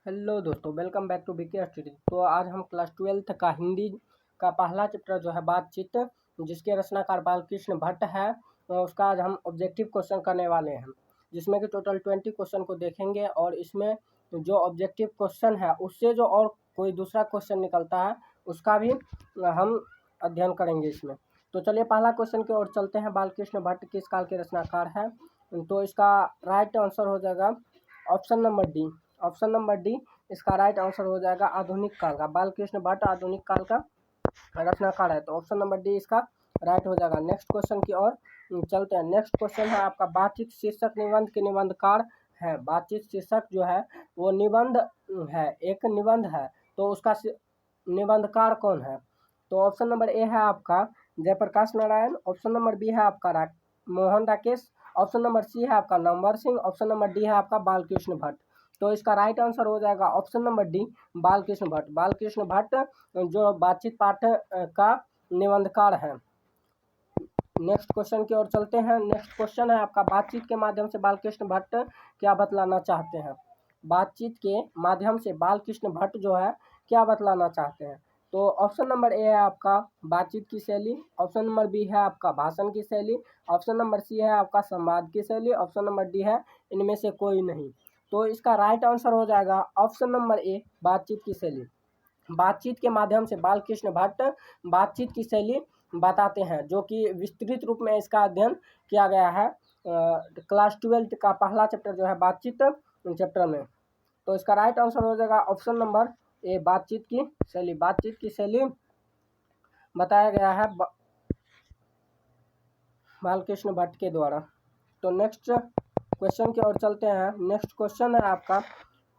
Hello दोस्तों, welcome back to BK study. तो आज हम क्लास 12th का हिंदी का पहला चैप्टर जो है बातचीत, जिसके रचनाकार बालकृष्ण भट्ट है, तो उसका आज हम ऑब्जेक्टिव क्वेश्चन करने वाले हैं, जिसमें कि टोटल 20 क्वेश्चन को देखेंगे। और इसमें जो ऑब्जेक्टिव क्वेश्चन है उससे जो और कोई दूसरा क्वेश्चन निकलता है उसका भी हम अध्ययन करेंगे इसमें। तो चलिए पहला क्वेश्चन की ओर चलते हैं। बालकृष्ण भट्ट किस काल के रचनाकार है? तो इसका राइट आंसर हो जाएगा option number D. Option number D इसका राइट आंसर हो जाएगा आधुनिक काल का। बालकृष्ण भट्ट आधुनिक काल का रचनाकार है, तो ऑप्शन नंबर डी इसका राइट हो जाएगा। नेक्स्ट क्वेश्चन की ओर चलते हैं। नेक्स्ट क्वेश्चन है आपका, बातचीत शीर्षक निबंध के निबंधकार है। बातचीत शीर्षक जो है वो निबंध है, एक निबंध है, तो उसका निबंधकार कौन है? तो ऑप्शन नंबर ए है आपका Jayaprakash Narayan. Option number B है आपका Mohan Rakesh. Option number C है आपका Namwar Singh. Option number D है आपका बालकृष्ण भट्ट। तो इसका राइट आंसर हो जाएगा option number D Balkrishna Bhatt. Balkrishna Bhatt जो बातचीत पाठ का निबंधकार है। नेक्स्ट क्वेश्चन की ओर चलते हैं। नेक्स्ट क्वेश्चन है आपका, बातचीत के माध्यम से बालकृष्ण भट्ट क्या बतलाना चाहते हैं? बातचीत के माध्यम से बालकृष्ण भट्ट जो है क्या बतलाना चाहते हैं? तो ऑप्शन नंबर ए है आपका बातचीत की शैली। ऑप्शन नंबर बी है आपका भाषण की शैली। ऑप्शन नंबर सी है आपका संवाद की शैली। ऑप्शन नंबर डी है इनमें से कोई नहीं। तो इसका राइट आंसर हो जाएगा ऑप्शन नंबर ए बातचीत की शैली। बातचीत के माध्यम से बालकृष्ण भट्ट बातचीत की शैली बताते हैं, जो कि विस्तृत रूप में इसका अध्ययन किया गया है क्लास 12 का पहला चैप्टर जो है बातचीत चैप्टर में। तो इसका राइट आंसर हो जाएगा ऑप्शन नंबर ए बातचीत की शैली। बातचीत की शैली बताया गया है बालकृष्ण भट्ट के द्वारा। तो नेक्स्ट क्वेश्चन की ओर चलते हैं। नेक्स्ट क्वेश्चन है आपका,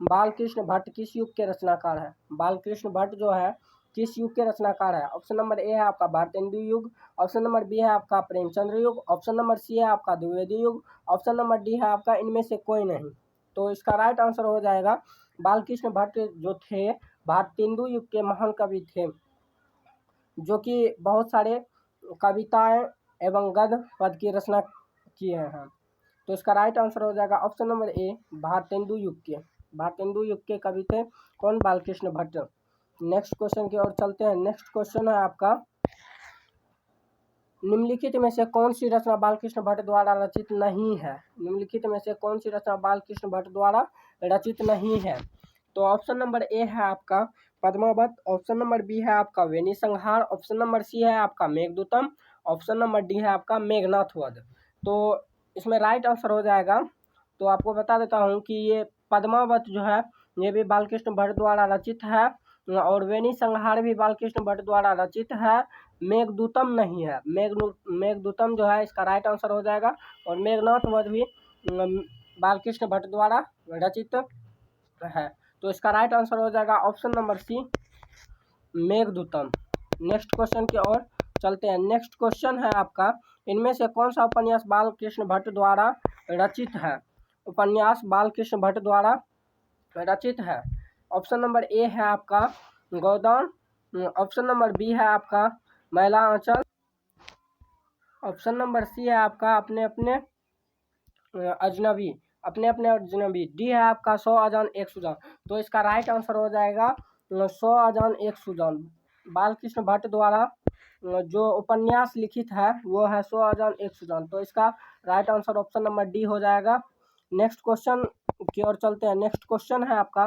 बालकृष्ण भट्ट किस युग के रचनाकार है? बालकृष्ण भट्ट जो है किस युग के रचनाकार है? ऑप्शन नंबर ए है आपका भारतेंदु युग। ऑप्शन नंबर बी है आपका प्रेमचंद्र युग। ऑप्शन नंबर सी है आपका द्विवेदी युग। ऑप्शन नंबर डी है आपका इनमें से कोई नहीं। तो इसका राइट आंसर हो जाएगा बालकृष्ण भट्ट जो थे भारतेंदु युग के महान कवि थे, जो कि बहुत सारे कविताएं एवं गद्य पद की रचना किए हैं। तो इसका राइट आंसर हो जाएगा ऑप्शन नंबर ए भारतेंदु युग के। भारतेंदु युग के कवि थे कौन? बालकृष्ण भट्ट। नेक्स्ट क्वेश्चन की ओर चलते हैं। नेक्स्ट क्वेश्चन है आपका, निम्नलिखित में से कौन सी रचना बालकृष्ण भट्ट द्वारा रचित नहीं है? निम्नलिखित में से कौन सी रचना बालकृष्ण भट्ट द्वारा रचित नहीं है? तो ऑप्शन नंबर ए है आपका पद्मावत। ऑप्शन नंबर बी है आपका वेणी संहार। ऑप्शन नंबर सी है आपका मेघदूतम। ऑप्शन नंबर डी है आपका मेघनाथ वध। तो इसमें राइट आंसर हो जाएगा, तो आपको बता देता हूँ कि ये पद्मावत जो है ये भी बालकृष्ण भट्ट द्वारा रचित है, और वेणी संहार भी बालकृष्ण भट्ट द्वारा रचित है। मेघदूतम नहीं है। मेघदूतम जो है इसका राइट आंसर हो जाएगा, और मेघनाथ वध भी बालकृष्ण भट्ट द्वारा रचित है। तो इसका राइट आंसर हो जाएगा option number C Meghdutam. Next question की ओर चलते हैं। नेक्स्ट क्वेश्चन है आपका, इनमें से कौन सा उपन्यास बालकृष्ण भट्ट द्वारा रचित है? उपन्यास बालकृष्ण भट्ट द्वारा रचित है। ऑप्शन नंबर ए है आपका गोदान। ऑप्शन नंबर बी है आपका मैला आंचल। ऑप्शन नंबर सी है आपका अपने अपने अजनबी। अपने अपने अजनबी। डी है आपका 100 अजान एक सुजान। तो इसका राइट आंसर हो जाएगा 100 अजान एक सुजान। बालकृष्ण भट्ट द्वारा जो उपन्यास लिखित है वो है 100 अजान एक सुजान। तो इसका right answer option number D हो जाएगा। नेक्स्ट क्वेश्चन की ओर चलते हैं। नेक्स्ट क्वेश्चन है आपका,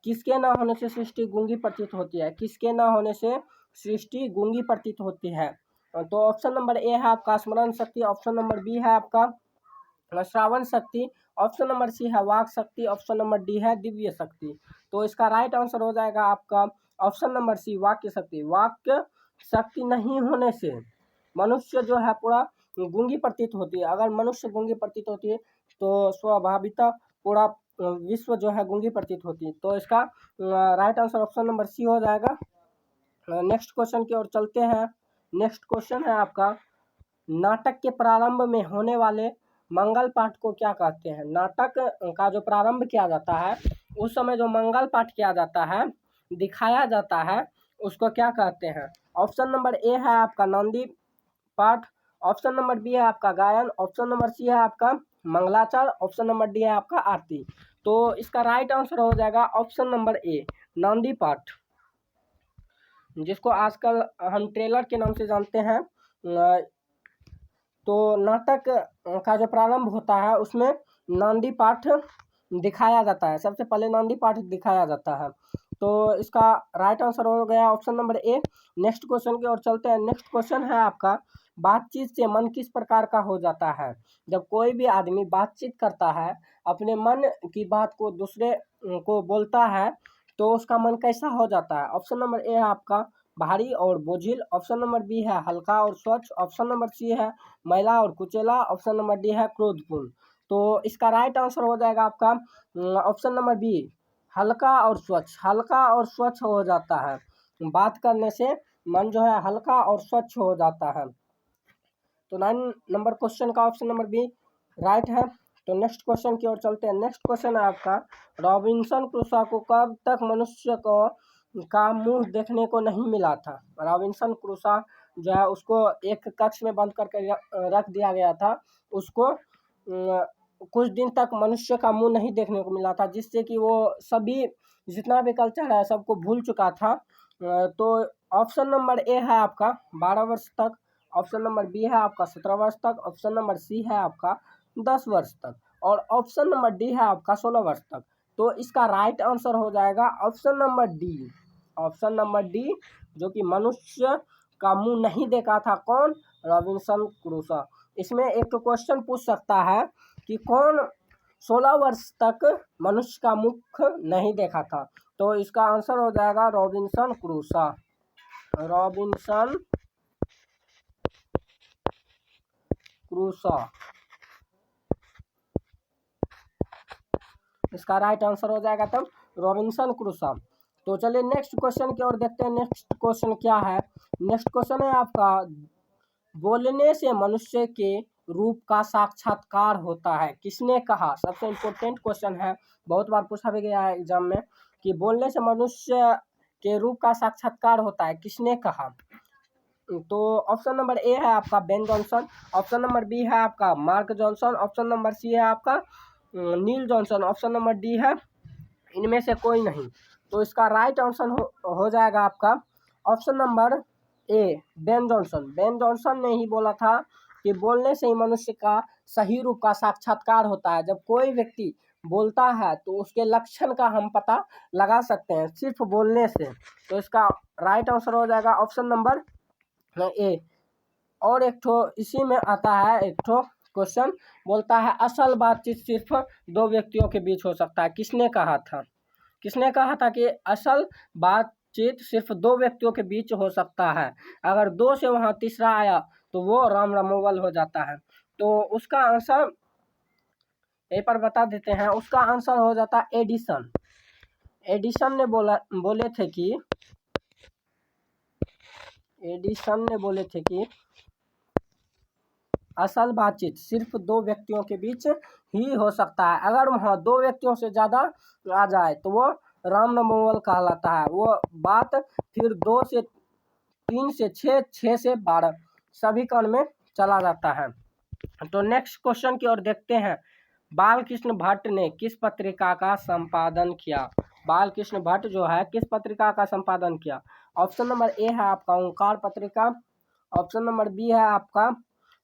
किसके न होने से सृष्टि गूंगी प्रतीत होती है? किसके न होने से सृष्टि गूंगी प्रतीत होती है? तो ऑप्शन नंबर ए है आपका स्मरण शक्ति। ऑप्शन नंबर बी है आपका श्रावण शक्ति। ऑप्शन नंबर सी है वाक शक्ति। ऑप्शन नंबर डी है दिव्य शक्ति। तो इसका राइट आंसर हो जाएगा आपका ऑप्शन नंबर सी वाक्य शक्ति। वाक्य शक्ति नहीं होने से मनुष्य जो है पूरा गूंगी प्रतीत होती है। अगर मनुष्य गूंगी प्रतीत होती है तो स्वाभाविकता पूरा विश्व जो है गूंगी प्रतीत होती है। तो इसका right answer option number C हो जाएगा। नेक्स्ट क्वेश्चन की ओर चलते हैं। नेक्स्ट क्वेश्चन है आपका, नाटक के प्रारंभ में होने वाले मंगल पाठ को क्या कहते हैं? नाटक का जो प्रारंभ किया जाता है उस समय जो मंगल पाठ किया जाता है, दिखाया जाता है, उसको क्या कहते हैं? ऑप्शन नंबर ए है आपका नंदी पाठ। ऑप्शन नंबर बी है आपका गायन। ऑप्शन नंबर सी है आपका मंगलाचरण। ऑप्शन नंबर डी है आपका आरती। तो इसका राइट आंसर हो जाएगा ऑप्शन नंबर ए, नांदी पाठ, जिसको आजकल हम ट्रेलर के नाम से जानते हैं। तो नाटक का जो प्रारंभ होता है उसमें नांदी पाठ दिखाया जाता है, सबसे पहले नांदी पाठ दिखाया जाता है। तो इसका राइट आंसर हो गया option number A. Next question की ओर चलते हैं। नेक्स्ट क्वेश्चन है आपका, बातचीत से मन किस प्रकार का हो जाता है? जब कोई भी आदमी बातचीत करता है, अपने मन की बात को दूसरे को बोलता है, तो उसका मन कैसा हो जाता है? ऑप्शन नंबर ए है आपका भारी और बोझिल, ऑप्शन नंबर बी है हल्का और स्वच्छ, ऑप्शन नंबर सी है मैला और कुचेला, ऑप्शन नंबर डी है क्रोधपूर्ण। तो इसका राइट आंसर हो जाएगा आपका ऑप्शन नंबर बी, हल्का और स्वच्छ। हल्का और स्वच्छ हो जाता है, बात करने से मन जो है हल्का और स्वच्छ हो जाता है। तो 9 नंबर क्वेश्चन का ऑप्शन नंबर बी राइट है। तो नेक्स्ट क्वेश्चन की ओर चलते हैं। नेक्स्ट क्वेश्चन है आपका, रॉबिन्सन क्रूसो को कब तक मनुष्य को का मुंह देखने को नहीं मिला था? रॉबिन्सन क्रूसो जो है उसको एक कक्ष में बंद करके रख दिया गया था, उसको कुछ दिन तक मनुष्य का मुंह नहीं देखने को मिला था, जिससे कि वो सभी जितना भी कल्चर है सबको भूल चुका था। तो ऑप्शन नंबर ए है आपका 12 वर्ष तक, ऑप्शन नंबर बी है आपका 17 वर्ष तक, ऑप्शन नंबर सी है आपका 10 वर्ष तक, और ऑप्शन नंबर डी है आपका 16 वर्ष तक। तो इसका राइट आंसर हो जाएगा option number D, option number D, जो कि मनुष्य का मुंह नहीं देखा था। कौन? Robinson Crusoe. इसमें एक तो क्वेश्चन पूछ सकता है कि कौन 16 वर्ष तक मनुष्य का मुख नहीं देखा था? तो इसका आंसर हो जाएगा रॉबिन्सन क्रूसो, रॉबिन्सन क्रूसो। इसका राइट आंसर हो जाएगा तब रॉबिन्सन क्रूसो। तो चलिए नेक्स्ट क्वेश्चन की ओर देखते हैं। नेक्स्ट क्वेश्चन क्या है? नेक्स्ट क्वेश्चन है आपका, बोलने से मनुष्य के रूप का साक्षात्कार होता है, किसने कहा? सबसे इम्पोर्टेंट क्वेश्चन है, बहुत बार पूछा भी गया है एग्जाम में कि बोलने से मनुष्य के रूप का साक्षात्कार होता है, किसने कहा? तो ऑप्शन नंबर ए है आपका Ben Johnson, option number B है आपका Mark Johnson, option number C है आपका Neil Johnson, option number D है इनमें से कोई नहीं। तो इसका राइट आंसर हो जाएगा आपका option number A, Ben Jonson. Ben Jonson ने ही बोला था कि बोलने से ही मनुष्य का सही रूप का साक्षात्कार होता है। जब कोई व्यक्ति बोलता है तो उसके लक्षण का हम पता लगा सकते हैं सिर्फ बोलने से। तो इसका राइट आंसर हो जाएगा ऑप्शन नंबर ए। और एक ठो इसी में आता है, एक ठो क्वेश्चन बोलता है असल बातचीत सिर्फ दो व्यक्तियों के बीच हो सकता है, किसने कहा था? किसने कहा था कि असल बातचीत सिर्फ दो व्यक्तियों के बीच हो सकता है? अगर दो से वहाँ तीसरा आया तो वो राम रमोवल हो जाता है। तो उसका आंसर यहीं पर बता देते हैं, उसका आंसर हो जाता है एडिसन। एडिसन ने बोले थे कि असल बातचीत सिर्फ दो व्यक्तियों के बीच ही हो सकता है। अगर वहाँ दो व्यक्तियों से ज़्यादा आ जाए तो वो राम रमोवल कहलाता है। वो बात फिर 2 से 3 से 6, 6 से 12 सभी कान में चला जाता है। तो नेक्स्ट क्वेश्चन की ओर देखते हैं। बालकृष्ण भट्ट ने किस पत्रिका का संपादन किया? बालकृष्ण भट्ट जो है किस पत्रिका का संपादन किया? ऑप्शन नंबर ए है आपका ओंकार पत्रिका, ऑप्शन नंबर बी है आपका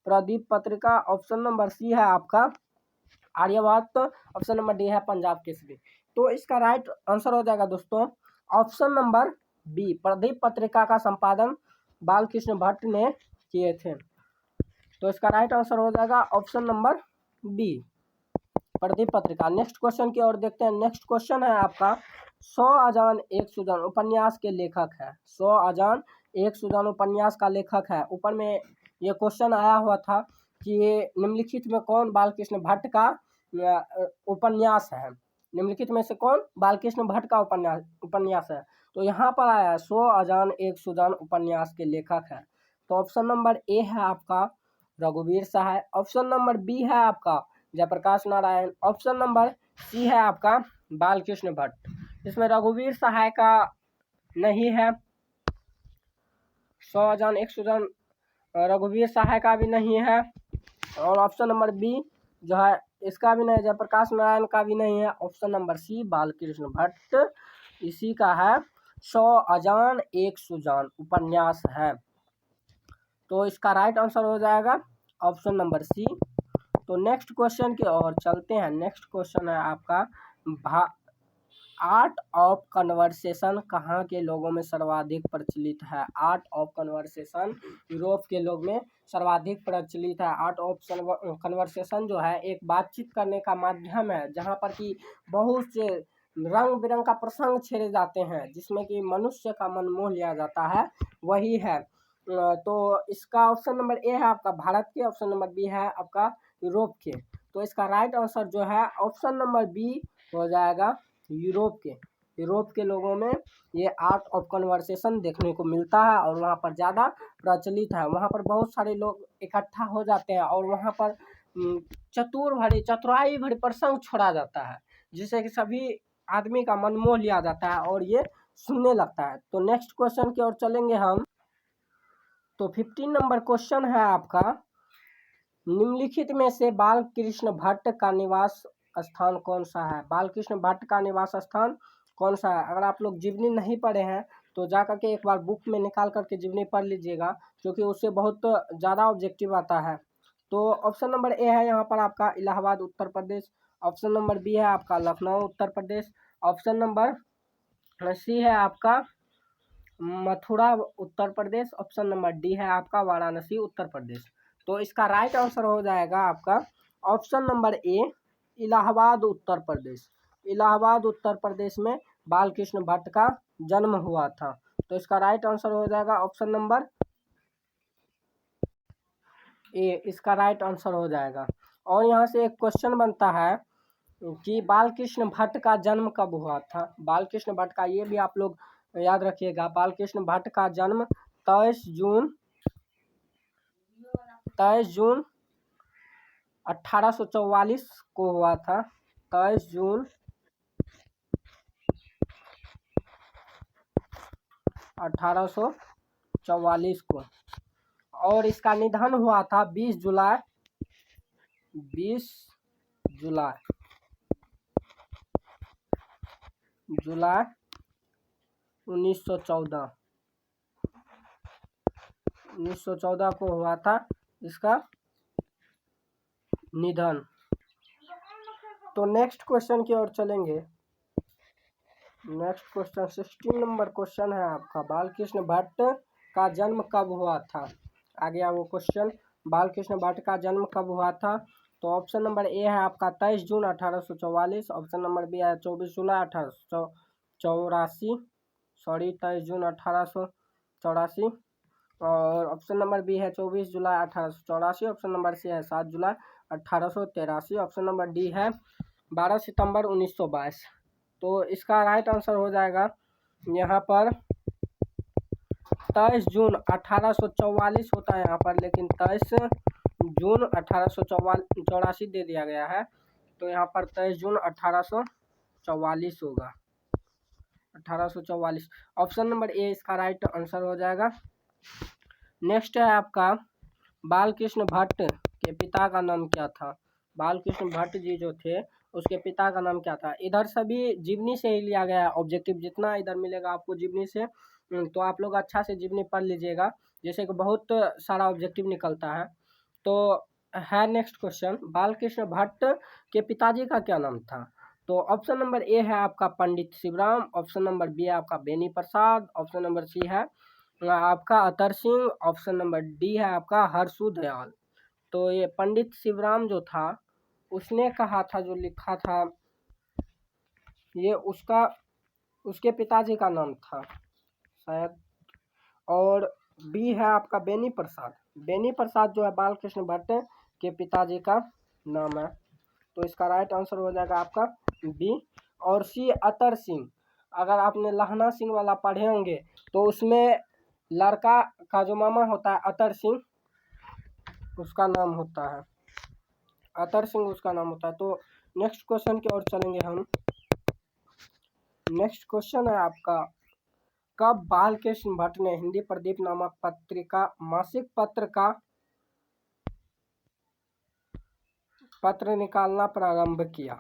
प्रदीप पत्रिका, ऑप्शन नंबर सी है आपका आर्यभट्ट, ऑप्शन नंबर डी है पंजाब केसरी। तो इसका राइट आंसर हो जाएगा दोस्तों ऑप्शन नंबर बी, प्रदीप पत्रिका का संपादन बालकृष्ण भट्ट ने किए थे। तो इसका राइट आंसर हो जाएगा ऑप्शन नंबर बी, प्रदीप पत्रिका। नेक्स्ट क्वेश्चन की ओर देखते हैं। नेक्स्ट क्वेश्चन है आपका 100 अजान एक सुजान उपन्यास के लेखक है। 100 अजान एक सुजान उपन्यास का लेखक है। ऊपर में ये क्वेश्चन आया हुआ था कि निम्नलिखित में कौन बालकृष्ण भट्ट का उपन्यास है? निम्नलिखित में से कौन बालकृष्ण भट्ट का उपन्यास है? तो यहाँ पर आया है 100 अजान एक सुजान उपन्यास के लेखक है। तो ऑप्शन नंबर ए है आपका रघुवीर सहाय, ऑप्शन नंबर बी है आपका Jayaprakash Narayan, option number C है आपका बालकृष्ण भट्ट। इसमें रघुवीर सहाय का नहीं है, 100 अजान एक सुजान रघुवीर सहाय का भी नहीं है, और ऑप्शन नंबर बी जो है इसका भी नहीं, जयप्रकाश नारायण का भी नहीं है। Option number C Balkrishna Bhatt, इसी का है 100 अजान एक सुजान उपन्यास है। तो इसका राइट आंसर हो जाएगा ऑप्शन नंबर सी। तो नेक्स्ट क्वेश्चन की ओर चलते हैं। नेक्स्ट क्वेश्चन है आपका आर्ट ऑफ कन्वर्सेशन कहाँ के लोगों में सर्वाधिक प्रचलित है? आर्ट ऑफ कन्वर्सेशन यूरोप के लोग में सर्वाधिक प्रचलित है। आर्ट ऑफ कन्वर्सेशन जो है एक बातचीत करने का माध्यम है जहाँ पर कि बहुत से रंग बिरंग का प्रसंग छेड़े जाते हैं जिसमें कि मनुष्य का मन मोह लिया जाता है, वही है। तो इसका ऑप्शन नंबर ए है आपका भारत के, ऑप्शन नंबर बी है आपका यूरोप के। तो इसका राइट आंसर जो है ऑप्शन नंबर बी हो जाएगा यूरोप के। यूरोप के लोगों में ये आर्ट ऑफ कन्वर्सेशन देखने को मिलता है और वहाँ पर ज़्यादा प्रचलित है। वहाँ पर बहुत सारे लोग इकट्ठा हो जाते हैं और वहाँ पर चतुराई भरे प्रसंग छोड़ा जाता है जिससे कि सभी आदमी का मन मोह लिया जाता है और ये सुनने लगता है। तो नेक्स्ट क्वेश्चन की ओर चलेंगे हम। तो 15 नंबर क्वेश्चन है आपका, निम्नलिखित में से बालकृष्ण भट्ट का निवास स्थान कौन सा है? बालकृष्ण भट्ट का निवास स्थान कौन सा है? अगर आप लोग जीवनी नहीं पढ़े हैं तो जा करके एक बार बुक में निकाल करके जीवनी पढ़ लीजिएगा क्योंकि उससे बहुत ज़्यादा ऑब्जेक्टिव आता है। तो ऑप्शन नंबर ए है यहाँ पर आपका Allahabad Uttar Pradesh, option number B है आपका Lucknow Uttar Pradesh, option number C है आपका Mathura Uttar Pradesh, option number D है आपका वाराणसी उत्तर प्रदेश। तो इसका राइट आंसर हो जाएगा आपका option number A Allahabad Uttar Pradesh. Allahabad Uttar Pradesh में बालकृष्ण भट्ट का जन्म हुआ था। तो इसका राइट आंसर हो जाएगा ऑप्शन नंबर ए, इसका राइट आंसर हो जाएगा। और यहाँ से एक क्वेश्चन बनता है कि बालकृष्ण भट्ट का जन्म कब हुआ था? बालकृष्ण भट्ट का ये भी आप लोग याद रखिएगा, बालकृष्ण भट्ट का जन्म 23 जून 1844 को हुआ था। 23 जून 1844 को। और इसका निधन हुआ था 20 जुलाई 1914 को हुआ था इसका निधन। तो नेक्स्ट क्वेश्चन की ओर चलेंगे। नेक्स्ट क्वेश्चन 16 नंबर क्वेश्चन है आपका, बालकृष्ण भट्ट का जन्म कब हुआ था? आ गया वो क्वेश्चन, बालकृष्ण भट्ट का जन्म कब हुआ था? तो ऑप्शन नंबर ए है आपका 23 जून 1844, ऑप्शन नंबर बी है 24 जुलाई 1884, 23 जून 1884, और ऑप्शन नंबर बी है 24 जुलाई 1884, ऑप्शन नंबर सी है 7 जुलाई 1883, ऑप्शन नंबर डी है 12 सितंबर 1922। तो इसका राइट आंसर हो जाएगा यहाँ पर 23 जून 1844 होता है यहाँ पर, लेकिन 23 जून 1884 दे दिया गया है। तो यहाँ पर 23 जून 1844 होगा, 1844। ऑप्शन नंबर ए इसका राइट आंसर हो जाएगा। नेक्स्ट है आपका, बालकृष्ण भट्ट के पिता का नाम क्या था? बालकृष्ण भट्ट जी जो थे उसके पिता का नाम क्या था? इधर सभी जीवनी से ही लिया गया है ऑब्जेक्टिव, जितना इधर मिलेगा आपको जीवनी से, तो आप लोग अच्छा से जीवनी पढ़ लीजिएगा, जैसे कि बहुत सारा ऑब्जेक्टिव निकलता है। तो है नेक्स्ट क्वेश्चन, बालकृष्ण भट्ट के पिताजी का क्या नाम था? तो ऑप्शन नंबर ए है आपका पंडित शिवराम, ऑप्शन नंबर बी है आपका Beni Prasad, option number C है आपका Atar Singh, option number D है आपका हरसु दयाल। तो ये पंडित शिवराम जो था उसने कहा था, जो लिखा था, ये उसके पिताजी का नाम था शायद। और बी है आपका बेनी प्रसाद। बेनी प्रसाद जो है बालकृष्ण भट्ट के पिताजी का नाम है। तो इसका राइट आंसर हो जाएगा आपका बी। और सी अतर सिंह, अगर आपने लहना सिंह वाला पढ़े होंगे तो उसमें लड़का का जो मामा होता है अतर सिंह, उसका नाम होता है, अतर सिंह उसका नाम होता है। तो नेक्स्ट क्वेश्चन की ओर चलेंगे हम। नेक्स्ट क्वेश्चन है आपका, कब बालकृष्ण भट्ट ने हिंदी प्रदीप नामक पत्रिका मासिक पत्र का पत्र निकालना प्रारंभ किया?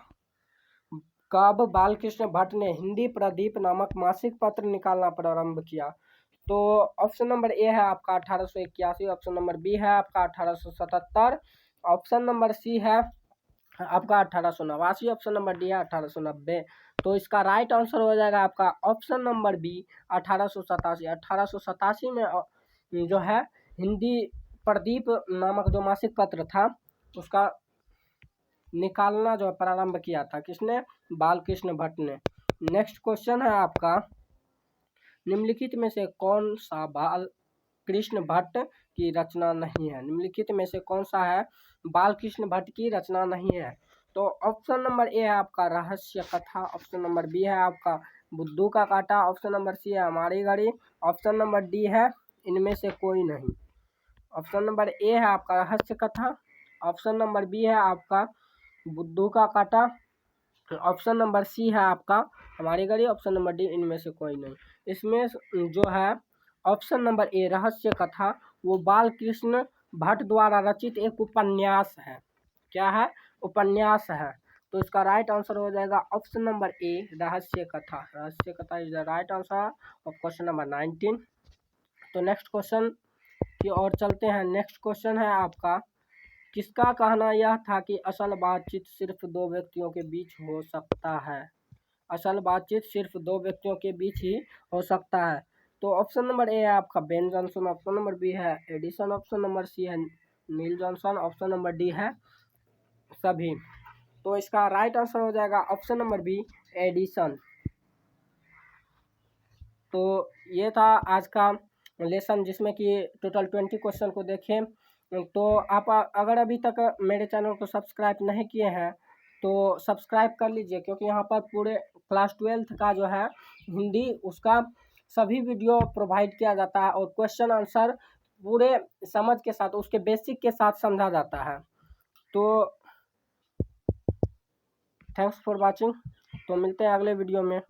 कब बालकृष्ण भट्ट ने हिंदी प्रदीप नामक मासिक पत्र निकालना प्रारंभ किया? तो ऑप्शन नंबर ए है आपका 1881, ऑप्शन नंबर बी है आपका 1877, ऑप्शन नंबर सी है आपका 1889, ऑप्शन नंबर डी है 1890। तो इसका राइट आंसर हो जाएगा आपका ऑप्शन नंबर बी 1887। 1887 में जो है हिंदी प्रदीप नामक जो मासिक पत्र था उसका निकालना जो प्रारंभ किया था किसने? बालकृष्ण भट्ट ने। नेक्स्ट क्वेश्चन है आपका, निम्नलिखित में से कौन सा बालकृष्ण भट्ट की रचना नहीं है? निम्नलिखित में से कौन सा है बालकृष्ण भट्ट की रचना नहीं है? तो ऑप्शन नंबर ए है आपका रहस्य कथा, ऑप्शन नंबर बी है आपका बुद्धू का कांटा, ऑप्शन नंबर सी है हमारी घड़ी, ऑप्शन नंबर डी है इनमें से कोई नहीं। ऑप्शन नंबर ए है आपका रहस्य कथा, ऑप्शन नंबर बी है आपका बुद्धू का कांटा, ऑप्शन नंबर सी है आपका हमारी घड़ी, ऑप्शन नंबर डी इनमें से कोई नहीं। इसमें जो है ऑप्शन नंबर ए रहस्य कथा वो बालकृष्ण भट्ट द्वारा रचित एक उपन्यास है। क्या है? उपन्यास है। तो इसका राइट आंसर हो जाएगा ऑप्शन नंबर ए रहस्य कथा। रहस्य कथा is the right answer of question number 19। तो नेक्स्ट क्वेश्चन की ओर चलते हैं। नेक्स्ट क्वेश्चन है आपका, किसका कहना यह था कि असल बातचीत सिर्फ दो व्यक्तियों के बीच हो सकता है? असल बातचीत सिर्फ दो व्यक्तियों के बीच ही हो सकता है। तो ऑप्शन नंबर ए है आपका Ben Johnson, option number B है एडिसन, ऑप्शन नंबर सी है Neil Johnson, option number D है सभी। तो इसका राइट आंसर हो जाएगा ऑप्शन नंबर बी एडिसन। तो ये था आज का लेसन जिसमें कि टोटल 20 क्वेश्चन को देखें। तो आप अगर अभी तक मेरे चैनल को सब्सक्राइब नहीं किए हैं तो सब्सक्राइब कर लीजिए, क्योंकि यहाँ पर पूरे क्लास 12 का जो है हिंदी उसका सभी वीडियो प्रोवाइड किया जाता है और क्वेश्चन आंसर पूरे समझ के साथ उसके बेसिक के साथ समझा जाता है। तो थैंक्स फॉर वाचिंग। तो मिलते हैं अगले वीडियो में।